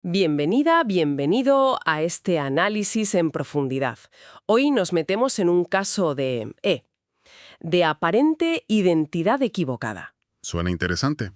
Bienvenida, bienvenido a este análisis en profundidad. Hoy nos metemos en un caso de aparente identidad equivocada. Suena interesante.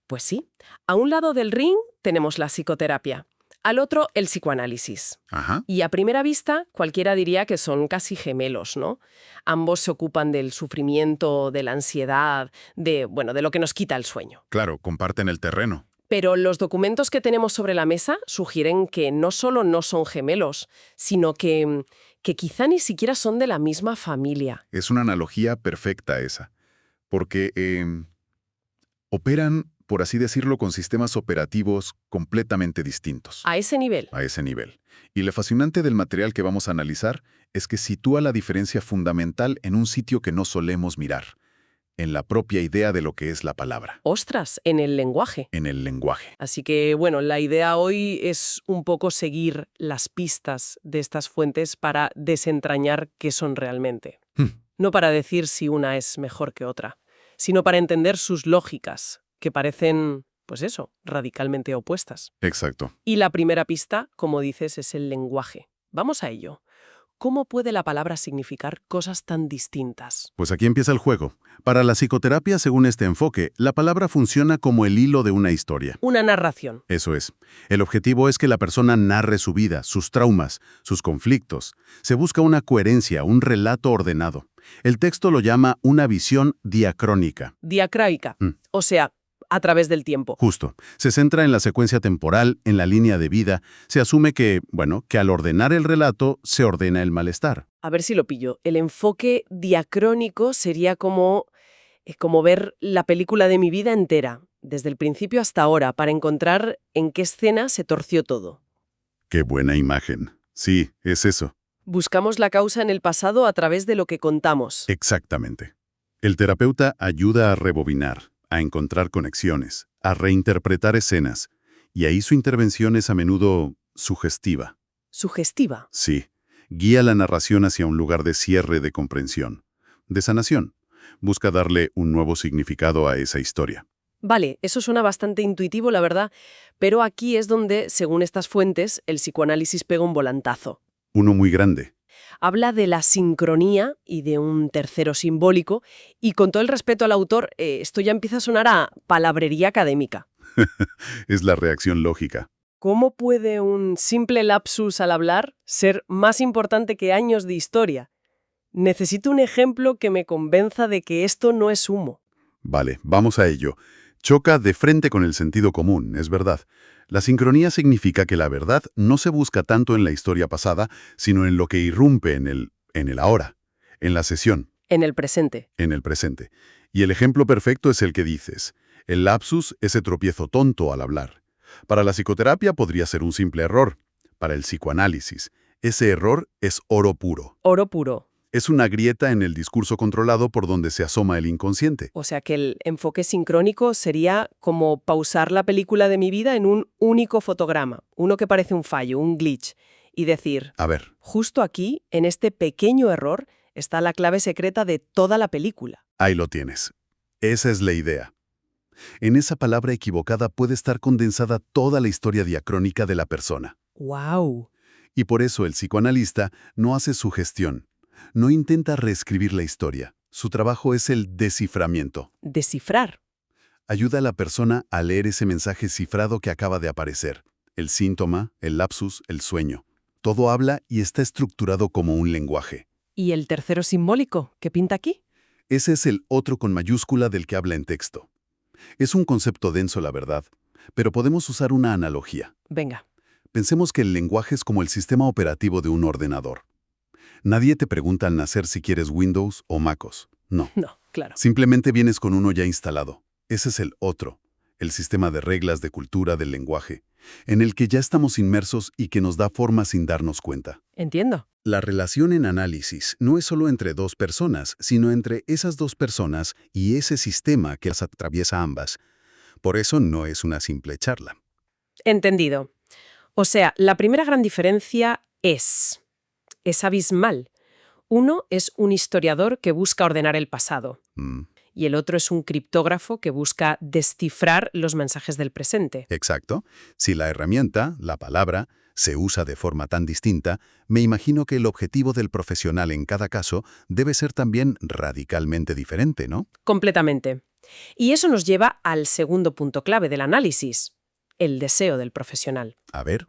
Pues sí, a un lado del ring tenemos la psicoterapia, al otro el psicoanálisis. Ajá. Y a primera vista, cualquiera diría que son casi gemelos, ¿no? Ambos se ocupan del sufrimiento, de la ansiedad, de lo que nos quita el sueño. Claro, comparten el terreno. Pero los documentos que tenemos sobre la mesa sugieren que no solo no son gemelos, sino que quizá ni siquiera son de la misma familia. Es una analogía perfecta esa, porque operan, por así decirlo, con sistemas operativos completamente distintos. A ese nivel. A ese nivel. Y lo fascinante del material que vamos a analizar es que sitúa la diferencia fundamental en un sitio que no solemos mirar, en la propia idea de lo que es la palabra. Ostras, en el lenguaje. En el lenguaje. Así que, la idea hoy es un poco seguir las pistas de estas fuentes para desentrañar qué son realmente. No para decir si una es mejor que otra, sino para entender sus lógicas, que parecen, radicalmente opuestas. Exacto. Y la primera pista, como dices, es el lenguaje. Vamos a ello. ¿Cómo puede la palabra significar cosas tan distintas? Pues aquí empieza el juego. Para la psicoterapia, según este enfoque, la palabra funciona como el hilo de una historia. Una narración. Eso es. El objetivo es que la persona narre su vida, sus traumas, sus conflictos. Se busca una coherencia, un relato ordenado. El texto lo llama una visión diacrónica. Diacráica. O sea, a través del tiempo. Justo. Se centra en la secuencia temporal, en la línea de vida. Se asume que al ordenar el relato, se ordena el malestar. A ver si lo pillo. El enfoque diacrónico sería como ver la película de mi vida entera, desde el principio hasta ahora, para encontrar en qué escena se torció todo. ¡Qué buena imagen! Sí, es eso. Buscamos la causa en el pasado a través de lo que contamos. Exactamente. El terapeuta ayuda a rebobinar, a encontrar conexiones, a reinterpretar escenas, y ahí su intervención es a menudo sugestiva. ¿Sugestiva? Sí, guía la narración hacia un lugar de cierre, de comprensión, de sanación. Busca darle un nuevo significado a esa historia. Vale, eso suena bastante intuitivo, la verdad, pero aquí es donde, según estas fuentes, el psicoanálisis pega un volantazo. Uno muy grande. Habla de la sincronía y de un tercero simbólico, y con todo el respeto al autor, esto ya empieza a sonar a palabrería académica. Es la reacción lógica. ¿Cómo puede un simple lapsus al hablar ser más importante que años de historia? Necesito un ejemplo que me convenza de que esto no es humo. Vale, vamos a ello. Choca de frente con el sentido común, es verdad. La sincronía significa que la verdad no se busca tanto en la historia pasada, sino en lo que irrumpe en el ahora, en la sesión. En el presente. En el presente. Y el ejemplo perfecto es el que dices. El lapsus, ese tropiezo tonto al hablar. Para la psicoterapia podría ser un simple error. Para el psicoanálisis, ese error es oro puro. Oro puro. Es una grieta en el discurso controlado por donde se asoma el inconsciente. O sea que el enfoque sincrónico sería como pausar la película de mi vida en un único fotograma, uno que parece un fallo, un glitch, y decir, A ver, justo aquí, en este pequeño error, está la clave secreta de toda la película. ahí lo tienes. Esa es la idea. En esa palabra equivocada puede estar condensada toda la historia diacrónica de la persona. ¡Wow! Y por eso el psicoanalista no hace sugestión. No intenta reescribir la historia. Su trabajo es el desciframiento. Descifrar. Ayuda a la persona a leer ese mensaje cifrado que acaba de aparecer. El síntoma, el lapsus, el sueño. Todo habla y está estructurado como un lenguaje. ¿Y el tercero simbólico? ¿Qué pinta aquí? Ese es el otro con mayúscula del que habla en texto. Es un concepto denso, la verdad, pero podemos usar una analogía. Venga. Pensemos que el lenguaje es como el sistema operativo de un ordenador. Nadie te pregunta al nacer si quieres Windows o MacOS. No. No, claro. Simplemente vienes con uno ya instalado. Ese es el otro, el sistema de reglas de cultura del lenguaje, en el que ya estamos inmersos y que nos da forma sin darnos cuenta. Entiendo. La relación en análisis no es solo entre dos personas, sino entre esas dos personas y ese sistema que las atraviesa ambas. Por eso no es una simple charla. Entendido. O sea, la primera gran diferencia es abismal. Uno es un historiador que busca ordenar el pasado. y el otro es un criptógrafo que busca descifrar los mensajes del presente. Exacto. Si la herramienta, la palabra, se usa de forma tan distinta, me imagino que el objetivo del profesional en cada caso debe ser también radicalmente diferente, ¿no? Completamente. Y eso nos lleva al segundo punto clave del análisis, el deseo del profesional. A ver.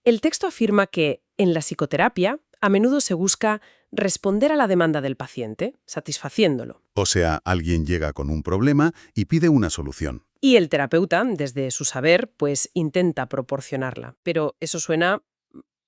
El texto afirma que, en la psicoterapia, a menudo se busca responder a la demanda del paciente, satisfaciéndolo. O sea, alguien llega con un problema y pide una solución. Y el terapeuta, desde su saber, pues intenta proporcionarla. Pero eso suena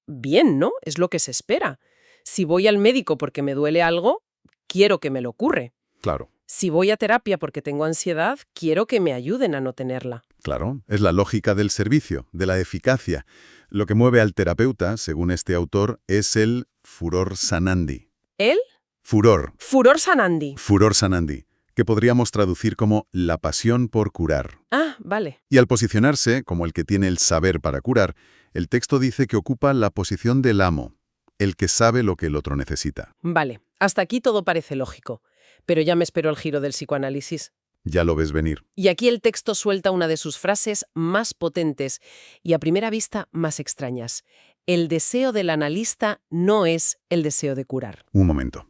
bien, ¿no? Es lo que se espera. Si voy al médico porque me duele algo, quiero que me lo cure. Claro. Si voy a terapia porque tengo ansiedad, quiero que me ayuden a no tenerla. Claro, es la lógica del servicio, de la eficacia. Lo que mueve al terapeuta, según este autor, es el furor sanandi. ¿El? Furor. Furor sanandi. Furor sanandi, que podríamos traducir como la pasión por curar. Ah, vale. Y al posicionarse, como el que tiene el saber para curar, el texto dice que ocupa la posición del amo, el que sabe lo que el otro necesita. Vale, hasta aquí todo parece lógico, pero ya me espero el giro del psicoanálisis. Ya lo ves venir. Y aquí el texto suelta una de sus frases más potentes y a primera vista más extrañas. El deseo del analista no es el deseo de curar. Un momento.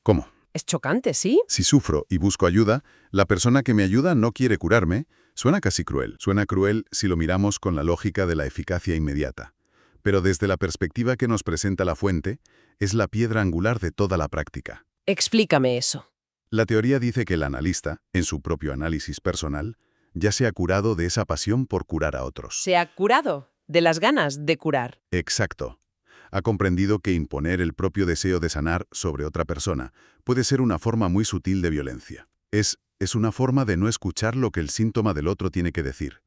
¿Cómo? Es chocante, ¿sí? Si sufro y busco ayuda, la persona que me ayuda no quiere curarme. Suena casi cruel. Suena cruel si lo miramos con la lógica de la eficacia inmediata. Pero desde la perspectiva que nos presenta la fuente, es la piedra angular de toda la práctica. Explícame eso. La teoría dice que el analista, en su propio análisis personal, ya se ha curado de esa pasión por curar a otros. Se ha curado de las ganas de curar. Exacto. Ha comprendido que imponer el propio deseo de sanar sobre otra persona puede ser una forma muy sutil de violencia. Es una forma de no escuchar lo que el síntoma del otro tiene que decir,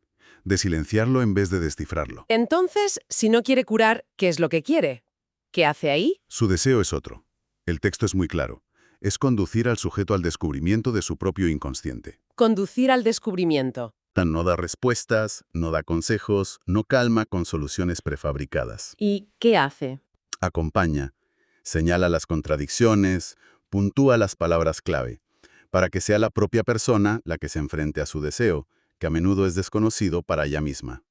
de silenciarlo en vez de descifrarlo. Entonces, si no quiere curar, ¿qué es lo que quiere? ¿Qué hace ahí? Su deseo es otro. El texto es muy claro. Es conducir al sujeto al descubrimiento de su propio inconsciente. Conducir al descubrimiento. No da respuestas, no da consejos, no calma con soluciones prefabricadas. ¿Y qué hace? Acompaña, señala las contradicciones, puntúa las palabras clave, para que sea la propia persona la que se enfrente a su deseo, que a menudo es desconocido para ella misma.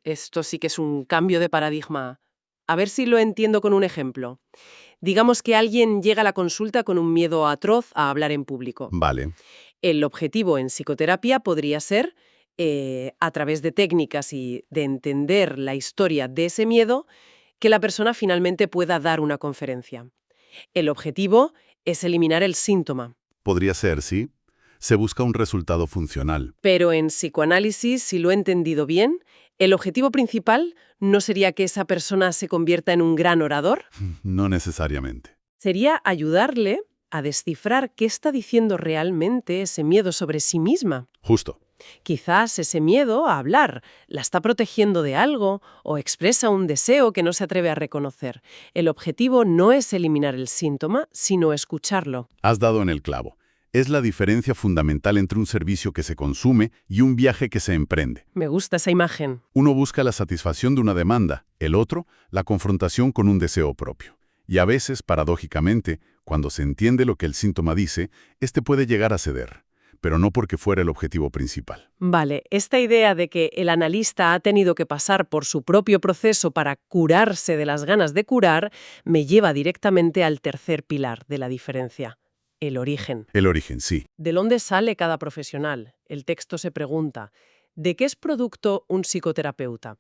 Esto sí que es un cambio de paradigma. A ver si lo entiendo con un ejemplo. Digamos que alguien llega a la consulta con un miedo atroz a hablar en público. Vale, El objetivo en psicoterapia podría ser, a través de técnicas y de entender la historia de ese miedo, que la persona finalmente pueda dar una conferencia. El objetivo es eliminar el síntoma. podría ser, sí. Se busca un resultado funcional. Pero en psicoanálisis, si lo he entendido bien, el objetivo principal no sería que esa persona se convierta en un gran orador. No necesariamente. Sería ayudarle a descifrar qué está diciendo realmente ese miedo sobre sí misma. Justo. Quizás ese miedo a hablar la está protegiendo de algo o expresa un deseo que no se atreve a reconocer. El objetivo no es eliminar el síntoma, sino escucharlo. Has dado en el clavo. Es la diferencia fundamental entre un servicio que se consume y un viaje que se emprende. Me gusta esa imagen. Uno busca la satisfacción de una demanda, el otro, la confrontación con un deseo propio. Y a veces, paradójicamente, cuando se entiende lo que el síntoma dice, este puede llegar a ceder, pero no porque fuera el objetivo principal. Vale, esta idea de que el analista ha tenido que pasar por su propio proceso para curarse de las ganas de curar me lleva directamente al tercer pilar de la diferencia. El origen. El origen, sí. ¿De dónde sale cada profesional? El texto se pregunta, ¿de qué es producto un psicoterapeuta?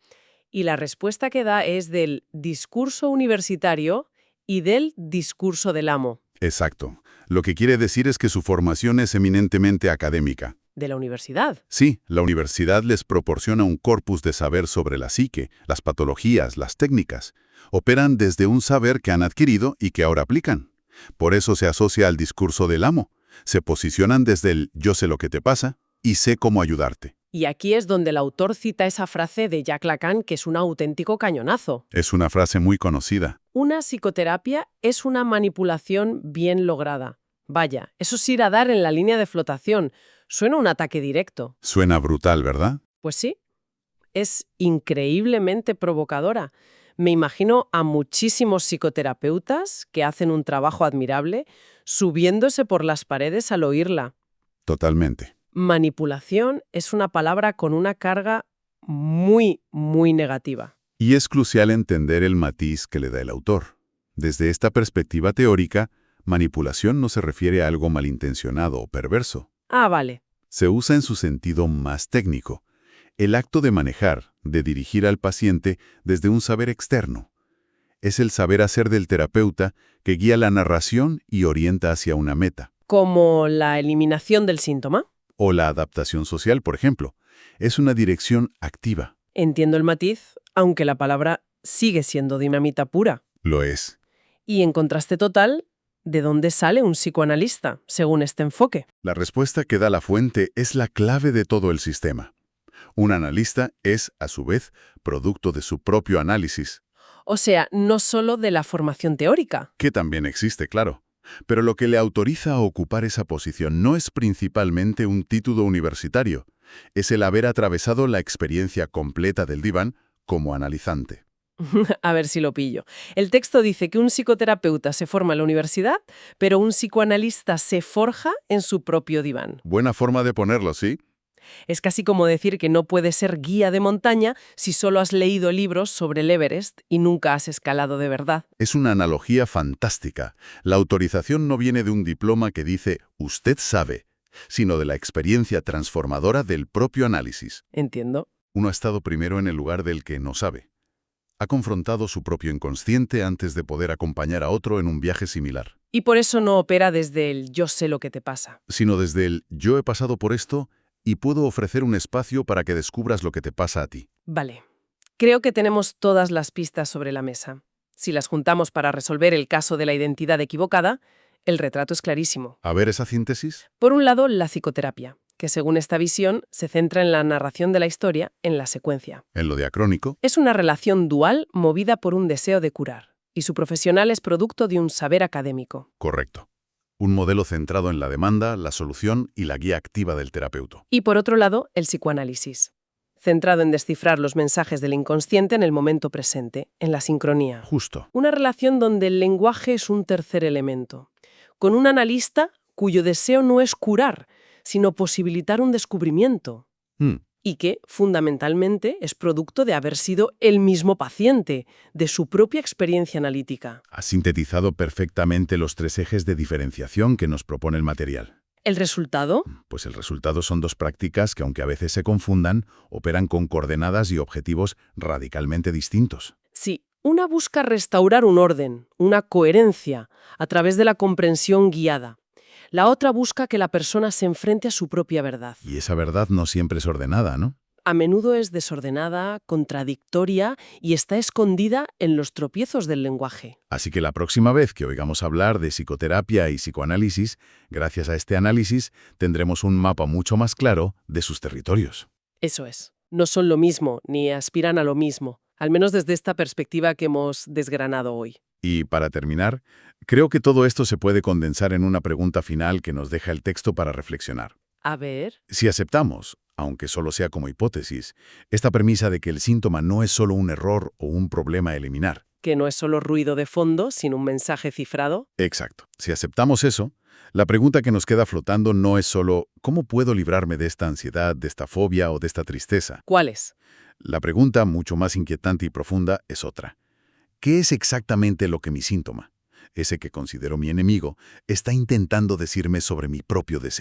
Y la respuesta que da es del discurso universitario y del discurso del amo. Exacto. Lo que quiere decir es que su formación es eminentemente académica. De la universidad. Sí, la universidad les proporciona un corpus de saber sobre la psique, las patologías, las técnicas. Operan desde un saber que han adquirido y que ahora aplican. Por eso se asocia al discurso del amo. Se posicionan desde el yo sé lo que te pasa y sé cómo ayudarte. Y aquí es donde el autor cita esa frase de Jacques Lacan que es un auténtico cañonazo. Es una frase muy conocida. Una psicoterapia es una manipulación bien lograda. Vaya, eso es ir a dar en la línea de flotación. Suena un ataque directo. Suena brutal, ¿verdad? Pues sí, es increíblemente provocadora. Me imagino a muchísimos psicoterapeutas que hacen un trabajo admirable subiéndose por las paredes al oírla. Totalmente. Manipulación es una palabra con una carga muy, muy negativa. Y es crucial entender el matiz que le da el autor. Desde esta perspectiva teórica, manipulación no se refiere a algo malintencionado o perverso. Ah, vale. Se usa en su sentido más técnico. El acto de manejar, de dirigir al paciente desde un saber externo. Es el saber hacer del terapeuta que guía la narración y orienta hacia una meta. Como la eliminación del síntoma. O la adaptación social, por ejemplo. Es una dirección activa. Entiendo el matiz, aunque la palabra sigue siendo dinamita pura. Lo es. Y en contraste total, ¿de dónde sale un psicoanalista, según este enfoque? La respuesta que da la fuente es la clave de todo el sistema. Un analista es, a su vez, producto de su propio análisis, O sea, no solo de la formación teórica. que también existe, claro. Pero lo que le autoriza a ocupar esa posición no es principalmente un título universitario, es el haber atravesado la experiencia completa del diván como analizante. A ver si lo pillo. El texto dice que un psicoterapeuta se forma en la universidad, pero un psicoanalista se forja en su propio diván. Buena forma de ponerlo, ¿sí? Es casi como decir que no puedes ser guía de montaña si solo has leído libros sobre el Everest y nunca has escalado de verdad. Es una analogía fantástica. La autorización no viene de un diploma que dice «usted sabe», sino de la experiencia transformadora del propio análisis. Entiendo. Uno ha estado primero en el lugar del que no sabe. Ha confrontado su propio inconsciente antes de poder acompañar a otro en un viaje similar. Y por eso no opera desde el yo sé lo que te pasa. Sino desde el «yo he pasado por esto» y puedo ofrecer un espacio para que descubras lo que te pasa a ti. Vale. Creo que tenemos todas las pistas sobre la mesa. Si las juntamos para resolver el caso de la identidad equivocada, el retrato es clarísimo. A ver esa síntesis. Por un lado, la psicoterapia, que según esta visión se centra en la narración de la historia, en la secuencia. En lo diacrónico, Es una relación dual movida por un deseo de curar, y su profesional es producto de un saber académico. correcto. Un modelo centrado en la demanda, la solución y la guía activa del terapeuta. Y por otro lado, el psicoanálisis, centrado en descifrar los mensajes del inconsciente en el momento presente, en la sincronía. Justo. Una relación donde el lenguaje es un tercer elemento, con un analista cuyo deseo no es curar, sino posibilitar un descubrimiento, y que, fundamentalmente, es producto de haber sido el mismo paciente, de su propia experiencia analítica. Ha sintetizado perfectamente los 3 ejes de diferenciación que nos propone el material. ¿El resultado? Pues el resultado son 2 prácticas que, aunque a veces se confundan, operan con coordenadas y objetivos radicalmente distintos. Sí, una busca restaurar un orden, una coherencia, a través de la comprensión guiada. La otra busca que la persona se enfrente a su propia verdad. Y esa verdad no siempre es ordenada, ¿no? A menudo es desordenada, contradictoria y está escondida en los tropiezos del lenguaje. Así que la próxima vez que oigamos hablar de psicoterapia y psicoanálisis, gracias a este análisis, tendremos un mapa mucho más claro de sus territorios. Eso es. No son lo mismo, ni aspiran a lo mismo, al menos desde esta perspectiva que hemos desgranado hoy. Y para terminar, creo que todo esto se puede condensar en una pregunta final que nos deja el texto para reflexionar. A ver, Si aceptamos, aunque solo sea como hipótesis, esta premisa de que el síntoma no es solo un error o un problema a eliminar. que no es solo ruido de fondo, sino un mensaje cifrado. Exacto. Si aceptamos eso, la pregunta que nos queda flotando no es solo ¿cómo puedo librarme de esta ansiedad, de esta fobia o de esta tristeza? ¿Cuál es? La pregunta, mucho más inquietante y profunda, es otra. ¿Qué es exactamente lo que mi síntoma, ese que considero mi enemigo, está intentando decirme sobre mi propio deseo?